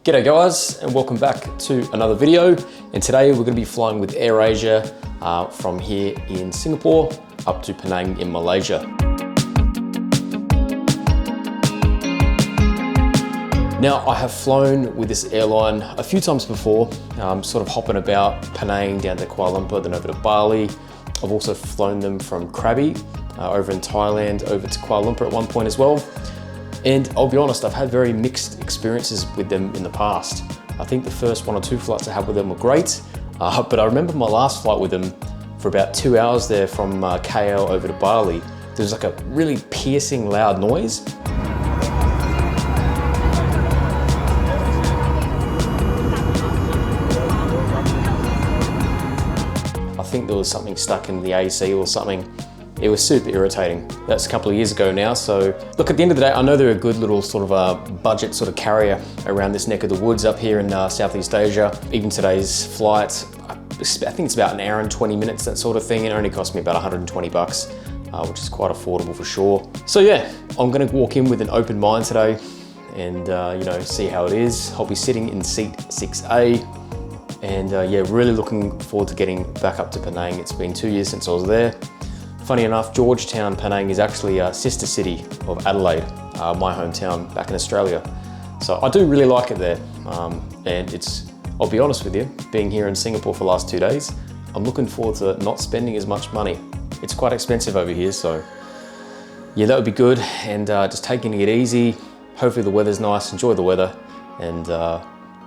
G'day guys, and welcome back to another video. And today we're going to be flying with AirAsia from here in Singapore up to Penang in Malaysia. Now, I have flown with this airline a few times before, sort of hopping about Penang down to Kuala Lumpur, then over to Bali. I've also flown them from Krabi over in Thailand over to Kuala Lumpur at one point as well. And I'll be honest, I've had very mixed experiences with them in the past. I think the first 1 or 2 flights I had with them were great, but I remember my last flight with them for about 2 hours there from KL over to Bali. There was like a really piercing loud noise. I think there was something stuck in the AC or something. It was super irritating. That's a couple of years ago now. So look, at the end of the day, I know they're a good little sort of budget sort of carrier around this neck of the woods up here in Southeast Asia. Even today's flight, I think it's about an hour and 20 minutes, that sort of thing. It only cost me about 120 bucks, which is quite affordable for sure. So yeah, I'm gonna walk in with an open mind today and see how it is. I'll be sitting in seat 6A. And yeah, really looking forward to getting back up to Penang. It's been 2 years since I was there. Funny enough, Georgetown, Penang is actually a sister city of Adelaide, my hometown back in Australia. So I do really like it there. And I'll be honest with you, being here in Singapore for the last 2 days, I'm looking forward to not spending as much money. It's quite expensive over here, so yeah, that would be good. And just taking it easy. Hopefully the weather's nice, enjoy the weather, and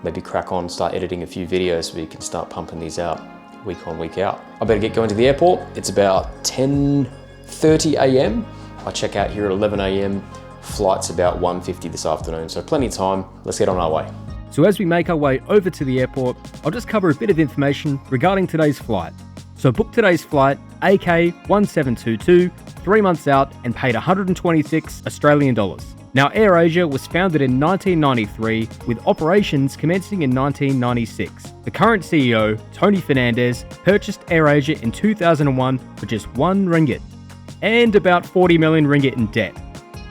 maybe crack on, start editing a few videos so we can start pumping these out week on, week out. I better get going to the airport. It's about 10:30 a.m. I check out here at 11 a.m. Flight's about 1:50 this afternoon, so plenty of time. Let's get on our way. So as we make our way over to the airport, I'll just cover a bit of information regarding today's flight. So book today's flight, AK1722, 3 months out, and paid 126 Australian dollars. Now, AirAsia was founded in 1993 with operations commencing in 1996. The current CEO, Tony Fernandez, purchased AirAsia in 2001 for just 1 ringgit and about 40 million ringgit in debt.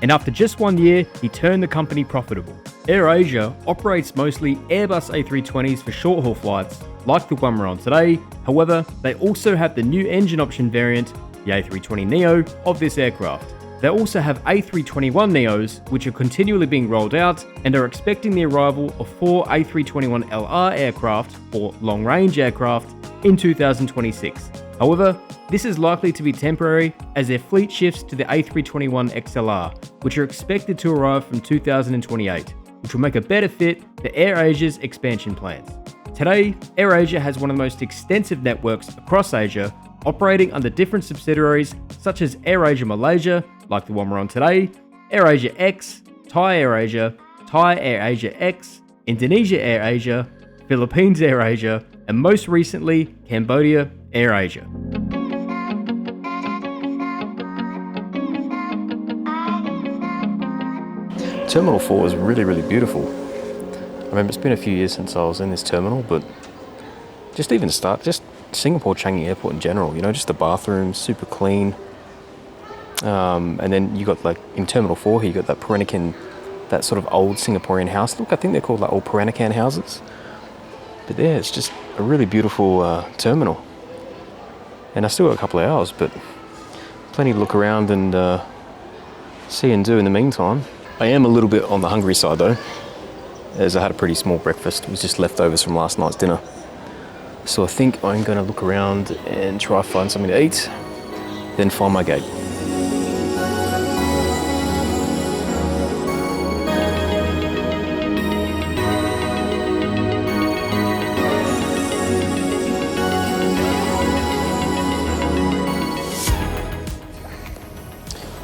And after just 1 year, he turned the company profitable. AirAsia operates mostly Airbus A320s for short-haul flights, like the one we're on today. However, they also have the new engine option variant, the A320neo, of this aircraft. They also have A321neos, which are continually being rolled out and are expecting the arrival of 4 A321LR aircraft, or long-range aircraft, in 2026. However, this is likely to be temporary as their fleet shifts to the A321XLR, which are expected to arrive from 2028, which will make a better fit for AirAsia's expansion plans. Today, AirAsia has one of the most extensive networks across Asia, operating under different subsidiaries such as AirAsia Malaysia, like the one we're on today, AirAsia X, Thai AirAsia, Thai AirAsia X, Indonesia AirAsia, Philippines AirAsia, and most recently, Cambodia AirAsia. Terminal 4 is really, really beautiful. I remember it's been a few years since I was in this terminal, but just Singapore Changi Airport in general, just the bathrooms, super clean. And then you got, like, in Terminal 4 here, you got that Peranakan, that sort of old Singaporean house. Look, I think they're called like old Peranakan houses. But yeah, it's just a really beautiful terminal. And I still got a couple of hours, but plenty to look around and see and do in the meantime. I am a little bit on the hungry side though, as I had a pretty small breakfast. It was just leftovers from last night's dinner. So I think I'm going to look around and try to find something to eat, then find my gate.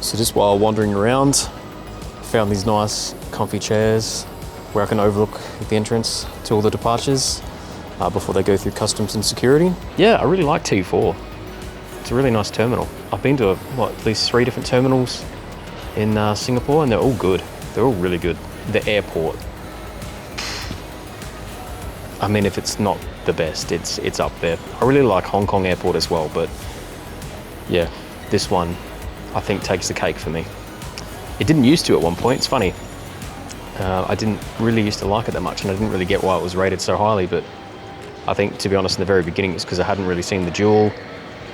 So just while wandering around, found these nice comfy chairs where I can overlook the entrance to all the departures before they go through customs and security. Yeah, I really like T4. It's a really nice terminal. I've been to at least 3 different terminals in Singapore, and they're all good. They're all really good. The airport, I mean, if it's not the best, it's up there. I really like Hong Kong airport as well, but yeah, this one I think takes the cake for me. It didn't used to at one point. It's funny. I didn't really used to like it that much, and I didn't really get why it was rated so highly, but I think, to be honest, in the very beginning, it's because I hadn't really seen the Jewel.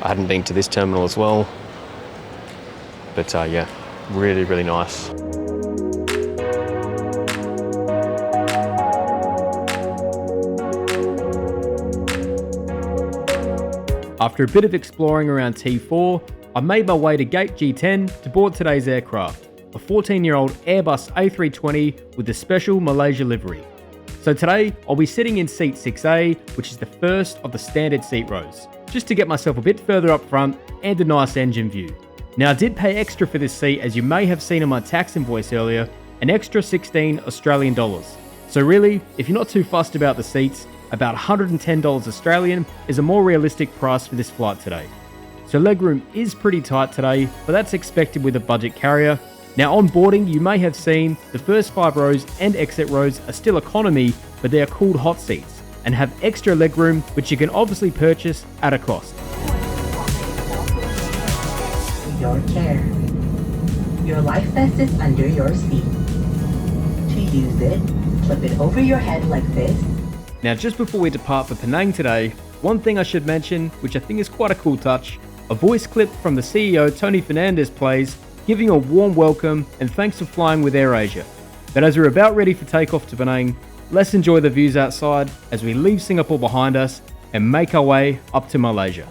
I hadn't been to this terminal as well. But yeah, really, really nice. After a bit of exploring around T4, I made my way to Gate G10 to board today's aircraft, a 14-year-old Airbus A320 with a special Malaysia livery. So today, I'll be sitting in seat 6A, which is the first of the standard seat rows, just to get myself a bit further up front and a nice engine view. Now, I did pay extra for this seat, as you may have seen in my tax invoice earlier, an extra 16 Australian dollars. So really, if you're not too fussed about the seats, about $110 Australian is a more realistic price for this flight today. So legroom is pretty tight today, but that's expected with a budget carrier. Now on boarding, you may have seen the first 5 rows and exit rows are still economy, but they are cooled hot seats and have extra legroom, which you can obviously purchase at a cost. Your care. Your life vest is under your seat. To use it, flip it over your head like this. Now, just before we depart for Penang today, one thing I should mention, which I think is quite a cool touch, a voice clip from the CEO Tony Fernandez plays, giving a warm welcome and thanks for flying with AirAsia. But as we're about ready for takeoff to Penang, let's enjoy the views outside as we leave Singapore behind us and make our way up to Malaysia.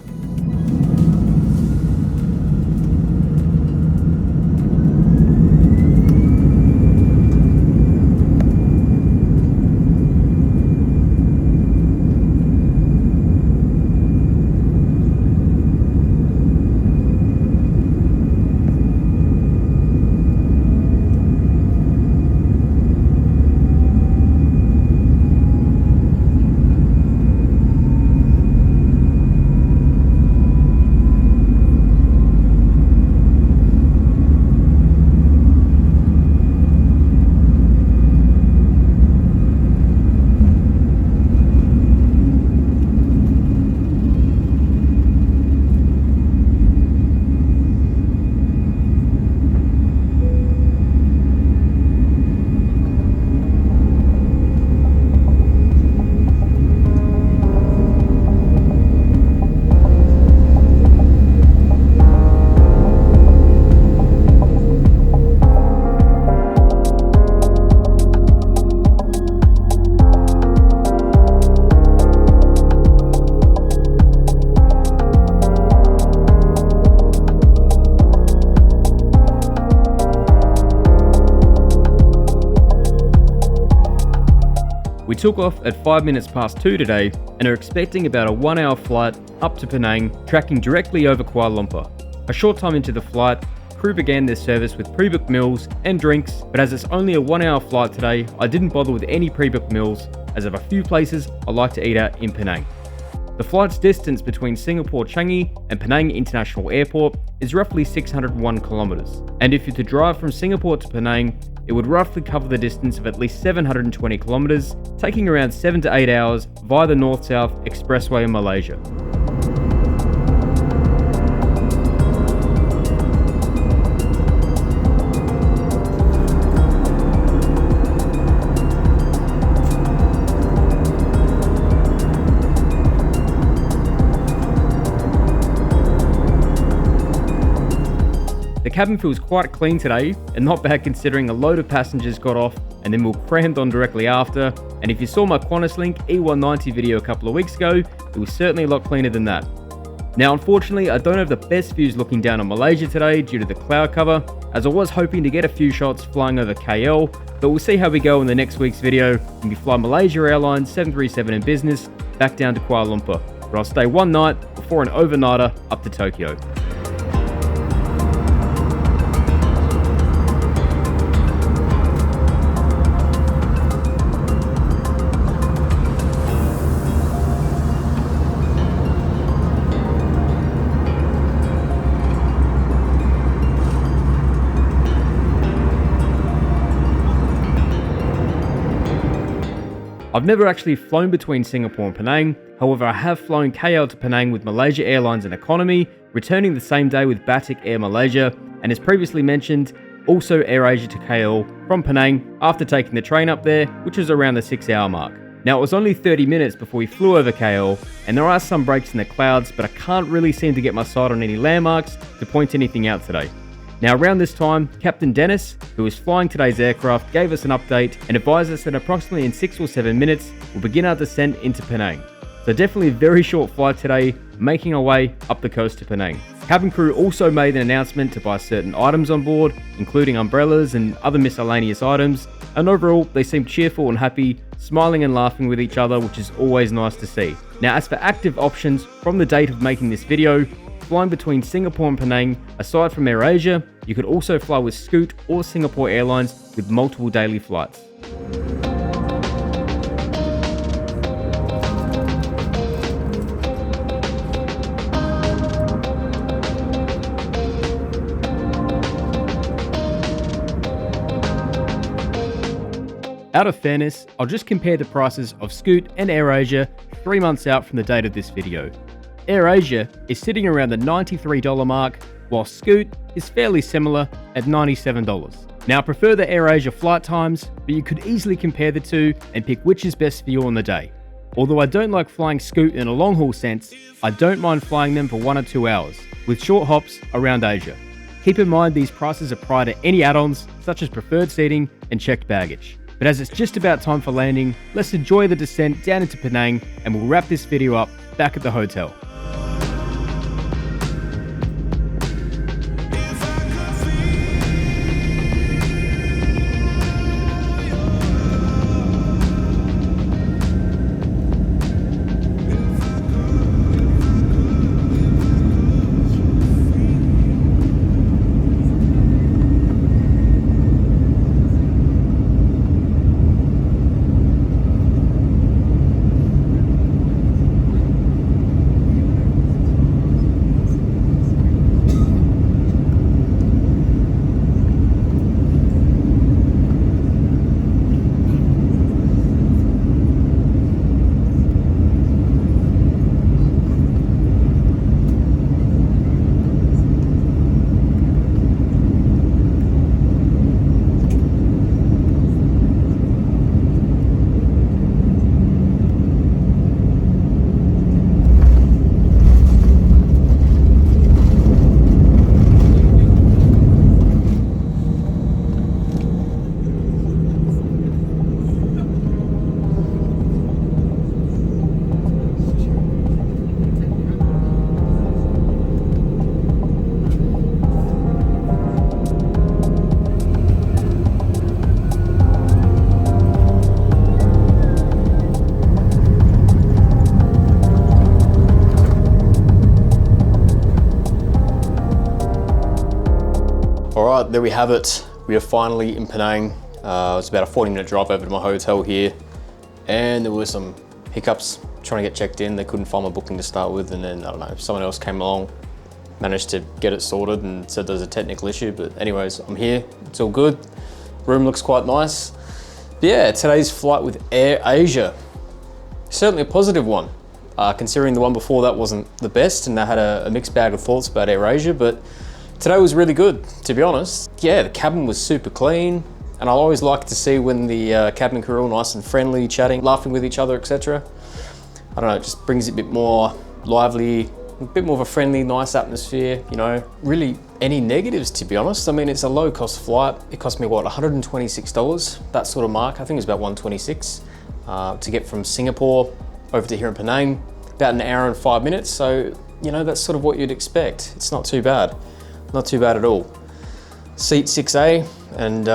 We took off at 5 minutes past 2 today and are expecting about a 1-hour flight up to Penang, tracking directly over Kuala Lumpur. A short time into the flight, crew began their service with pre-booked meals and drinks, but as it's only a 1-hour flight today, I didn't bother with any pre-booked meals, as I have a few places I like to eat at in Penang. The flight's distance between Singapore Changi and Penang International Airport is roughly 601 kilometers, and if you're to drive from Singapore to Penang, it would roughly cover the distance of at least 720 kilometers, taking around 7 to 8 hours via the North-South Expressway in Malaysia. The cabin feels quite clean today, and not bad considering a load of passengers got off and then were crammed on directly after, and if you saw my QantasLink E190 video a couple of weeks ago, it was certainly a lot cleaner than that. Now unfortunately, I don't have the best views looking down on Malaysia today due to the cloud cover, as I was hoping to get a few shots flying over KL, but we'll see how we go in the next week's video when we fly Malaysia Airline 737 in business back down to Kuala Lumpur, where I'll stay one night before an overnighter up to Tokyo. I've never actually flown between Singapore and Penang, however I have flown KL to Penang with Malaysia Airlines in economy, returning the same day with Batik Air Malaysia, and as previously mentioned, Also AirAsia to KL from Penang after taking the train up there, which was around the 6-hour mark. Now, it was only 30 minutes before we flew over KL, and there are some breaks in the clouds, but I can't really seem to get my sight on any landmarks to point anything out today. Now, around this time, Captain Dennis, who was flying today's aircraft, gave us an update and advised us that approximately in 6 or 7 minutes, we'll begin our descent into Penang. So definitely a very short flight today, making our way up the coast to Penang. Cabin crew also made an announcement to buy certain items on board, including umbrellas and other miscellaneous items, and overall they seemed cheerful and happy, smiling and laughing with each other, which is always nice to see. Now, as for active options from the date of making this video, flying between Singapore and Penang, aside from AirAsia, you could also fly with Scoot or Singapore Airlines with multiple daily flights. Out of fairness, I'll just compare the prices of Scoot and AirAsia 3 months out from the date of this video. AirAsia is sitting around the $93 mark, while Scoot is fairly similar at $97. Now, I prefer the AirAsia flight times, but you could easily compare the two and pick which is best for you on the day. Although I don't like flying Scoot in a long haul sense, I don't mind flying them for 1 or 2 hours, with short hops around Asia. Keep in mind these prices are prior to any add-ons, such as preferred seating and checked baggage. But as it's just about time for landing, let's enjoy the descent down into Penang, and we'll wrap this video up back at the hotel. Alright, there we have it. We are finally in Penang. It's about a 40-minute drive over to my hotel here. And there were some hiccups trying to get checked in. They couldn't find my booking to start with, and then, I don't know, someone else came along, managed to get it sorted and said there's a technical issue. But anyways, I'm here, it's all good. Room looks quite nice. But yeah, today's flight with AirAsia, certainly a positive one. Considering the one before that wasn't the best, and I had a mixed bag of thoughts about AirAsia, but today was really good, to be honest. Yeah, the cabin was super clean, and I always like to see when the cabin crew are all nice and friendly, chatting, laughing with each other, etc. I don't know, it just brings it a bit more lively, a bit more of a friendly, nice atmosphere, you know. Really, any negatives, to be honest? I mean, it's a low-cost flight. It cost me, what, $126? That sort of mark. I think it was about $126 to get from Singapore over to here in Penang. About an hour and 5 minutes, so, you know, that's sort of what you'd expect. It's not too bad. Not too bad at all. Seat 6A, and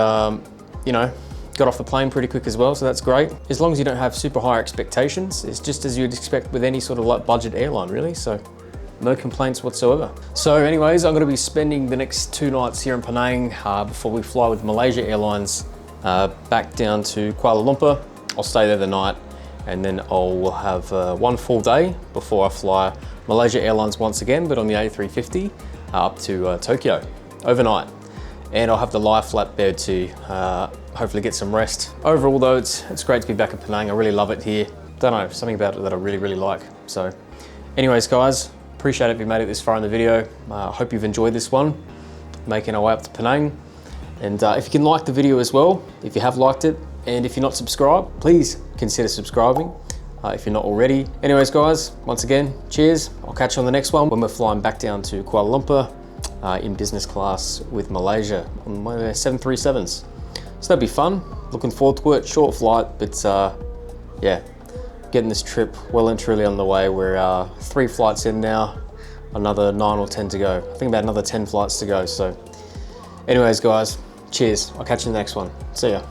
you know, got off the plane pretty quick as well, so that's great. As long as you don't have super high expectations, it's just as you'd expect with any sort of like budget airline, really, so no complaints whatsoever. So anyways, I'm gonna be spending the next 2 nights here in Penang before we fly with Malaysia Airlines back down to Kuala Lumpur. I'll stay there the night, and then I'll have 1 full day before I fly Malaysia Airlines once again, but on the A320. Up to Tokyo overnight, and I'll have the live flatbed to hopefully get some rest. Overall though, it's great to be back in Penang. I really love it here. Don't know, something about it that I really like. So anyways guys, appreciate it if you made it this far in the video. Hope you've enjoyed this one, making our way up to Penang, And if you can like the video as well, if you have liked it, and if you're not subscribed, please consider subscribing if you're not already. Anyways guys, once again, cheers. I'll catch you on the next one when we're flying back down to Kuala Lumpur in business class with Malaysia on one of their 737s. So that'd be fun. Looking forward to it. Short flight, but yeah, getting this trip well and truly on the way. We're 3 flights in now, another 9 or 10 to go. I think about another 10 flights to go. So anyways guys, cheers. I'll catch you in the next one. See ya.